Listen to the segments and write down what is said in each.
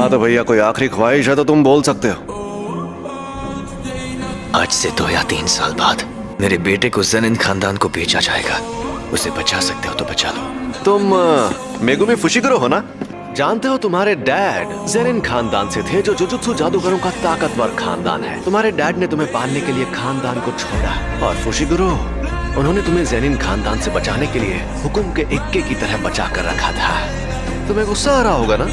हाँ तो भैया कोई आखिरी ख्वाहिश है तो तुम बोल सकते हो। आज से 2 या 3 साल बाद मेरे बेटे को ज़ेनिन खानदान को बेचा जाएगा। उसे बचा सकते हो तो बचा लो। तुम मेगुमी फुशिगुरो हो ना? जानते हो तुम्हारे डैड ज़ेनिन खानदान से थे, जो जुजुत्सु जादूगरों का ताकतवर खानदान है। तुम्हारे डैड ने तुम्हें पालने के लिए खानदान को छोड़ा, और फुशिगुरो उन्होंने तुम्हें ज़ेनिन खानदान से बचाने के लिए हुकुम के इक्के की तरह बचा कर रखा था। तुम्हें गुस्सा आ रहा होगा ना?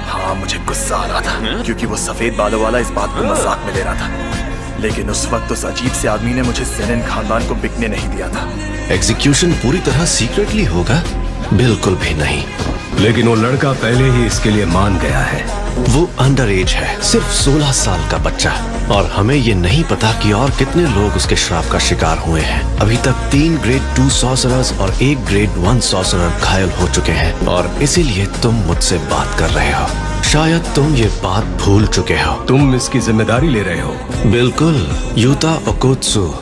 हाँ, मुझे गुस्सा आ रहा था क्योंकि वो सफेद बालों वाला इस बात को मजाक में ले रहा था। लेकिन उस वक्त उस अजीब से आदमी ने मुझे ज़ेनिन खानदान को बिकने नहीं दिया था। एग्जीक्यूशन पूरी तरह सीक्रेटली होगा? बिल्कुल भी नहीं। लेकिन वो लड़का पहले ही इसके लिए मान गया है। वो अंडर एज है, सिर्फ 16 साल का बच्चा, और हमें ये नहीं पता कि और कितने लोग उसके श्राप का शिकार हुए हैं। अभी तक 3 ग्रेड 2 सॉर्सरर्स और 1 ग्रेड 1 सॉर्सरर घायल हो चुके हैं, और इसीलिए तुम मुझसे बात कर रहे हो। शायद तुम ये बात भूल चुके हो। तुम इसकी जिम्मेदारी ले रहे हो? बिल्कुल, यूता ओकोत्सु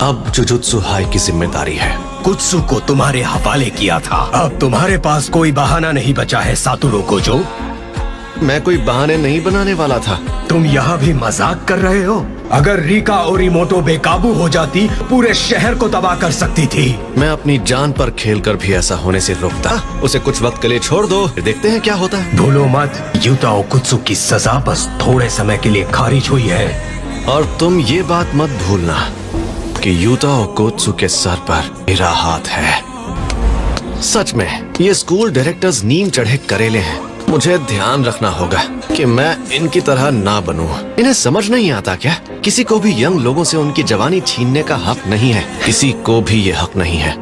अब जुजुत्सु हाई की जिम्मेदारी है। कुत्सु को तुम्हारे हवाले किया था। अब तुम्हारे पास कोई बहाना नहीं बचा है सातोरू कोजो। मैं कोई बहाने नहीं बनाने वाला था। तुम यहाँ भी मजाक कर रहे हो? अगर रिका ओरिमोटो बेकाबू हो जाती, पूरे शहर को तबाह कर सकती थी। मैं अपनी जान पर खेलकर भी ऐसा होने से रोकता। उसे कुछ वक्त के लिए छोड़ दो, फिर देखते हैं क्या होता है। भूलो मत, यूता ओकुत्सु की सजा बस थोड़े समय के लिए खारिज हुई है। और तुम ये बात मत भूलना कि यूता ओकोत्सु के सर पर मेरा हाथ है। सच में ये स्कूल डायरेक्टर्स नीम चढ़े करेले हैं। मुझे ध्यान रखना होगा कि मैं इनकी तरह ना बनूं। इन्हें समझ नहीं आता क्या? किसी को भी यंग लोगों से उनकी जवानी छीनने का हक नहीं है। किसी को भी ये हक नहीं है।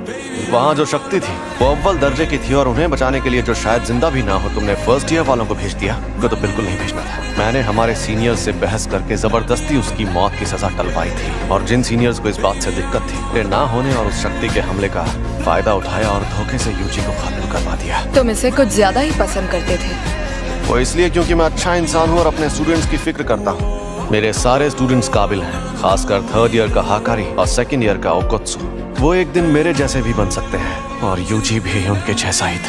वहाँ जो शक्ति थी वो अव्वल दर्जे की थी, और उन्हें बचाने के लिए जो शायद जिंदा भी ना हो, तुमने फर्स्ट ईयर वालों को भेज दिया। उनको तो बिल्कुल नहीं भेजना था। मैंने हमारे सीनियर्स से बहस करके जबरदस्ती उसकी मौत की सजा टलवाई थी, और जिन सीनियर्स को इस बात से दिक्कत थी, वे ना होने और उस शक्ति के हमले का फायदा उठाया और धोखे से यूजी को खत्म करवा दिया। तुम इसे कुछ ज्यादा ही पसंद करते थे। वो इसलिए क्योंकि मैं अच्छा इंसान हूँ और अपने स्टूडेंट्स की फिक्र करता हूँ। मेरे सारे स्टूडेंट्स काबिल हैं, खासकर 3rd ईयर का हाकारी और 2nd ईयर का ओकोत्सु। वो एक दिन मेरे जैसे भी बन सकते हैं, और यूजी भी उनके जैसा ही था।